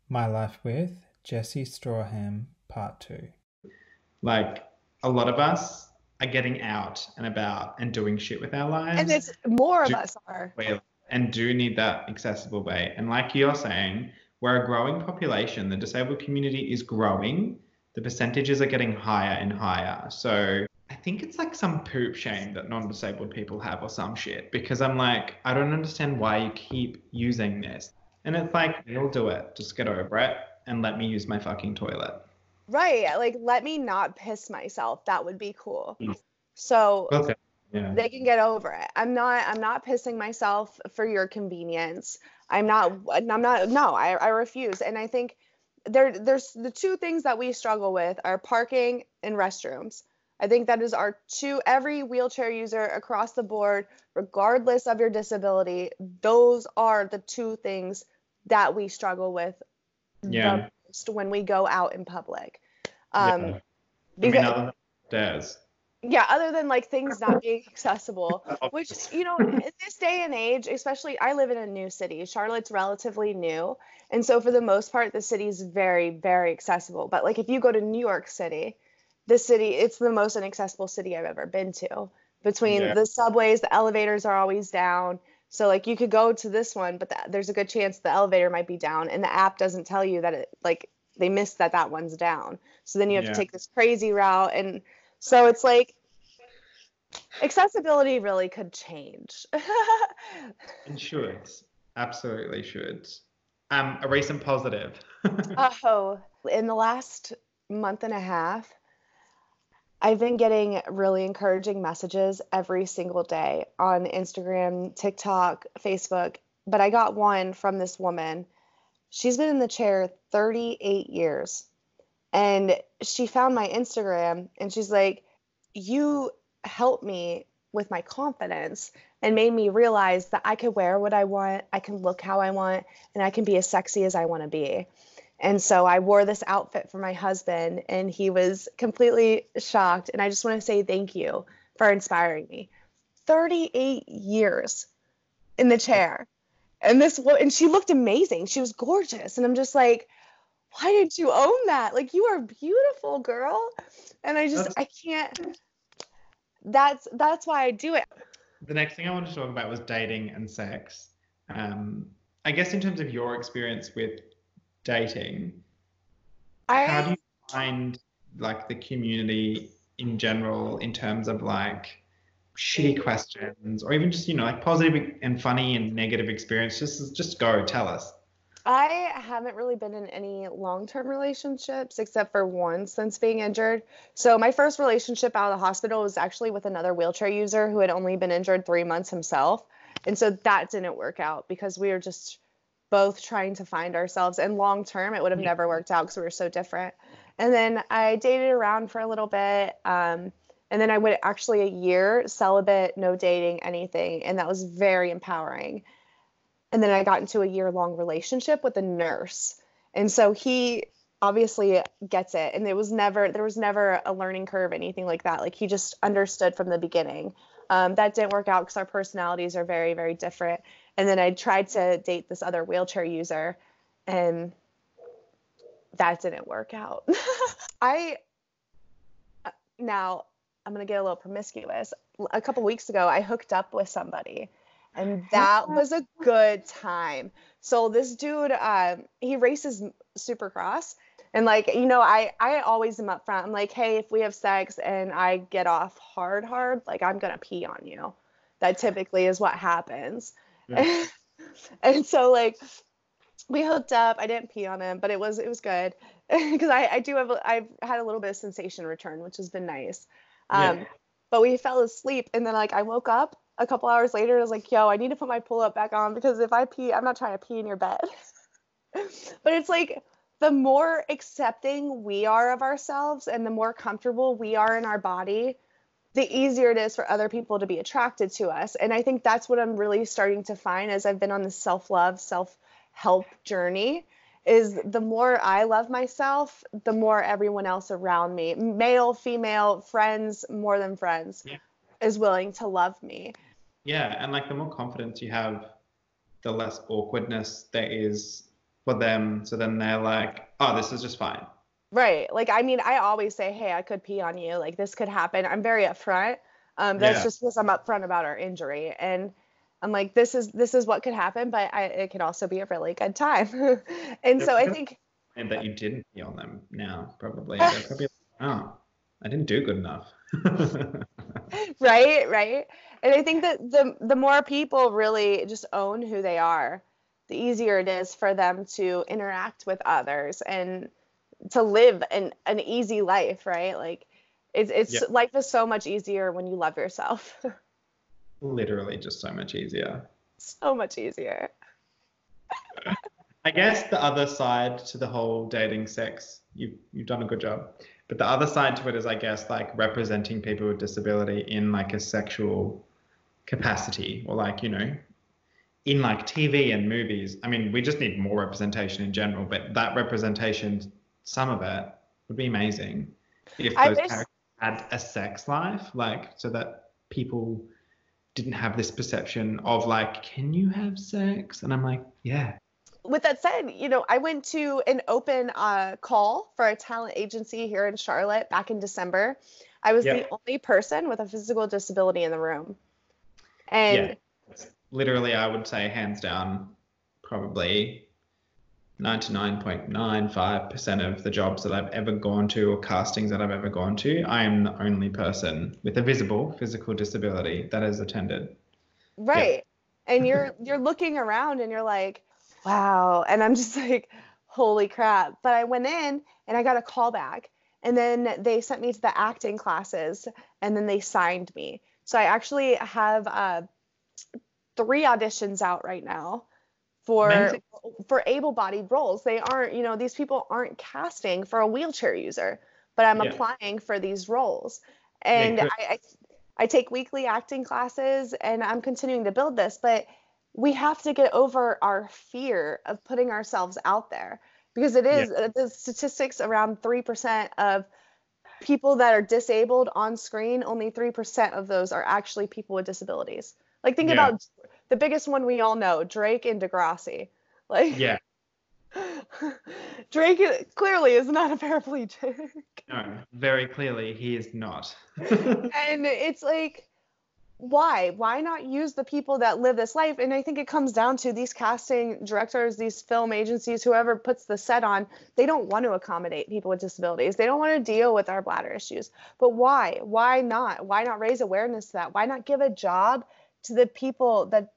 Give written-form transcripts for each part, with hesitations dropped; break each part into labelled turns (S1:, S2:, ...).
S1: My Life with Jesi Stracham, Part 2.
S2: Like a lot of us are getting out and about and doing shit with our
S3: And
S2: lives,
S3: it's more of
S2: do
S3: us are.
S2: and do need that accessible way. And like you're saying, we're a growing population. The disabled community is growing. The percentages are getting higher and higher. So I think it's like some poop shame that non-disabled people have or some shit. Because I'm like, I don't understand why you keep using this. And it's like, you'll do it. Just get over it and let me use my fucking toilet.
S3: Right. Like, let me not piss myself. That would be cool. So
S2: Okay. Yeah.
S3: they can get over it. I'm not pissing myself for your convenience. No, I refuse. And I think there's the two things that we struggle with are parking and restrooms. I think that is our two, every wheelchair user across the board, regardless of your disability, those are the two things that we struggle with the
S2: Yeah.
S3: most when we go out in public. Um,
S2: Yeah. I mean,
S3: because
S2: other than stairs.
S3: yeah, other than like things not being accessible, which, in this day and age, especially I live in a new city. Charlotte's relatively new. And so for the most part, the city is very, very accessible. But like if you go to New York City, it's the most inaccessible city I've ever been to. Between
S2: Yeah.
S3: the subways, the elevators are always down. So like you could go to this one, but there's a good chance the elevator might be down and the app doesn't tell you that it like they missed that one's down. So then you have to
S2: Yeah.
S3: take this crazy route and so it's like accessibility really could change.
S2: And should. Absolutely should. A recent positive.
S3: Oh, in the last month and a half, I've been getting really encouraging messages every single day on Instagram, TikTok, Facebook. But I got one from this woman. She's been in the chair 38 years. And she found my Instagram and she's like, you helped me with my confidence and made me realize that I could wear what I want, I can look how I want, and I can be as sexy as I want to be. And so I wore this outfit for my husband, and he was completely shocked. And I just want to say thank you for inspiring me. 38 years in the chair. And she looked amazing. She was gorgeous. And I'm just like, why didn't you own that? Like, you are beautiful, girl. And
S2: That's
S3: I can't, that's why I do it.
S2: the next thing I wanted to talk about was dating and sex. I guess in terms of your experience with dating, how do
S3: I
S2: you find like the community in general in terms of like shitty questions or even just, like positive and funny and negative experiences? Just go, tell us.
S3: I haven't really been in any long-term relationships except for one since being injured. So my first relationship out of the hospital was actually with another wheelchair user who had only been injured 3 months himself. And so that didn't work out because we were just both trying to find ourselves. And long term, it would have never worked out because we were so different. And then I dated around for a little bit. And then I went actually a year celibate, no dating, anything. And that was very empowering. And then I got into a year-long relationship with a nurse. And so he obviously gets it. And there was never a learning curve, anything like that. Like he just understood from the beginning. That didn't work out because our personalities are very, very different. And then I tried to date this other wheelchair user, and that didn't work out. I Now I'm gonna get a little promiscuous. A couple weeks ago, I hooked up with somebody, and that was a good time. So this dude, he races Supercross, and like I always am upfront. I'm like, hey, if we have sex and I get off hard, like I'm gonna pee on you. That typically is what happens.
S2: Yeah.
S3: And so like we hooked up. I didn't pee on him, but it was good because I've had a little bit of sensation return, which has been nice.
S2: Yeah.
S3: Um, but we fell asleep, and then like I woke up a couple hours later. And I was like, "Yo, I need to put my pull up back on because if I pee, I'm not trying to pee in your bed." But it's like the more accepting we are of ourselves, and the more comfortable we are in our body, the easier it is for other people to be attracted to us. And I think that's what I'm really starting to find as I've been on this self-love, self-help journey is the more I love myself, the more everyone else around me, male, female, friends, more than friends,
S2: Yeah.
S3: is willing to love me.
S2: Yeah. And like the more confidence you have, the less awkwardness there is for them. So then they're like, oh, this is just fine.
S3: Right. Like, I mean, I always say, hey, I could pee on you. Like, this could happen. I'm very upfront. That's
S2: Yeah.
S3: just because I'm upfront about our injury. And I'm like, this is what could happen, but it could also be a really good time. And
S2: They're
S3: so I
S2: probably
S3: think,
S2: and that you didn't pee on them now, probably. They're probably like, oh, I didn't do good enough.
S3: right, right. And I think that the more people really just own who they are, the easier it is for them to interact with others and to live an easy life, right? Like it's
S2: Yeah,
S3: life is so much easier when you love yourself.
S2: literally just so much easier.
S3: So much easier.
S2: I guess the other side to the whole dating sex, you've done a good job. But the other side to it is, I guess, like representing people with disability in like a sexual capacity, or like, in like TV and movies. I mean, we just need more representation in general, but that representation, some of it would be amazing if
S3: I
S2: those
S3: wish
S2: characters had a sex life, like so that people didn't have this perception of like, can you have sex? And I'm like, yeah.
S3: with that said, I went to an open call for a talent agency here in Charlotte back in December. I was the
S2: Yep.
S3: only person with a physical disability in the room.
S2: Yeah.
S3: And
S2: Literally, I would say hands down, probably 99.95% of the jobs that I've ever gone to or castings that I've ever gone to, I am the only person with a visible physical disability that has attended. Yep.
S3: right. And you're looking around and you're like, wow. And I'm just like, holy crap. But I went in and I got a call back. And then they sent me to the acting classes and then they signed me. So I actually have 3 auditions out right now for
S2: Amazing.
S3: for able-bodied roles. They aren't, these people aren't casting for a wheelchair user, but I'm
S2: Yeah.
S3: applying for these roles.
S2: Yeah,
S3: And
S2: good.
S3: I take weekly acting classes and I'm continuing to build this, but we have to get over our fear of putting ourselves out there because it
S2: Yeah.
S3: is the statistics around 3% of people that are disabled on screen, only 3% of those are actually people with disabilities. Like think
S2: Yeah.
S3: about the biggest one we all know, Drake and Degrassi. Like
S2: Yeah.
S3: Drake clearly is not a paraplegic.
S2: No, very clearly he is not.
S3: And it's like why not use the people that live this life? And I think it comes down to these casting directors, these film agencies, whoever puts the set on, they don't want to accommodate people with disabilities. They don't want to deal with our bladder issues. But why not raise awareness to that? Why not give a job to the people that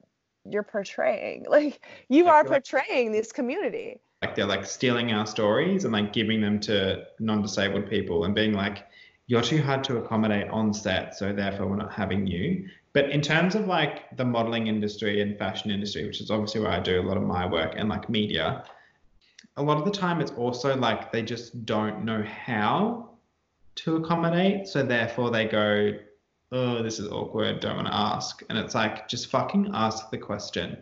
S3: you're portraying? Like you
S2: I
S3: are
S2: feel like
S3: portraying this community.
S2: they're like stealing our stories and like giving them to non-disabled people and being like, you're too hard to accommodate on set, so therefore we're not having you. But in terms of like the modeling industry and fashion industry, which is obviously where I do a lot of my work, and like media, a lot of the time it's also like they just don't know how to accommodate. So therefore they go, oh, this is awkward, don't want to ask. And it's like, just fucking ask the question.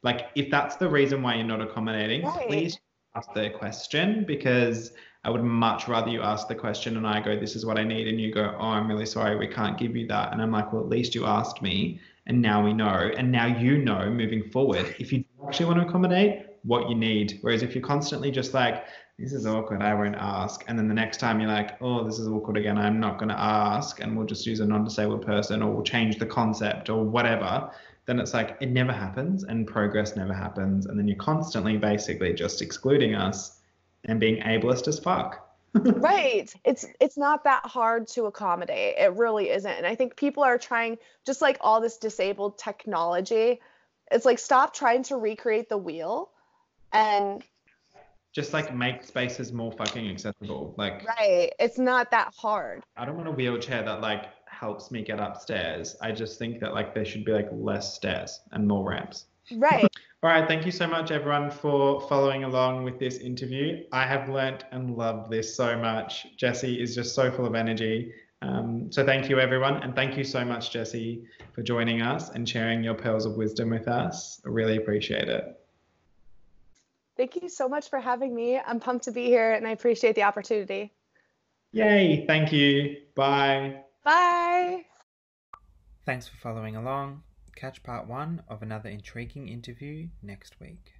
S2: Like, if that's the reason why you're not accommodating,
S3: Right.
S2: please ask the question, because I would much rather you ask the question and I go, this is what I need. And you go, oh, I'm really sorry, we can't give you that. And I'm like, well, at least you asked me. And now we know. And now you know moving forward, if you actually want to accommodate, what you need. Whereas if you're constantly just like, this is awkward, I won't ask. And then the next time you're like, oh, this is awkward again, I'm not going to ask. And we'll just use a non-disabled person, or we'll change the concept or whatever. Then it's like, it never happens and progress never happens. And then you're constantly basically just excluding us and being ableist as fuck.
S3: Right. It's not that hard to accommodate. It really isn't. And I think people are trying, just like all this disabled technology, it's like stop trying to recreate the wheel and
S2: Just like make spaces more fucking accessible. Like,
S3: right. It's not that hard.
S2: I don't want a wheelchair that like helps me get upstairs. I just think that like there should be like less stairs and more ramps.
S3: Right.
S2: All right, thank you so much, everyone, for following along with this interview. I have learnt and loved this so much. Jesi is just so full of energy. So thank you, everyone. And thank you so much, Jesi, for joining us and sharing your pearls of wisdom with us. I really appreciate it.
S3: Thank you so much for having me. I'm pumped to be here and I appreciate the opportunity.
S2: Yay, thank you. Bye.
S3: Bye.
S1: Thanks for following along. Catch part 1 of another intriguing interview next week.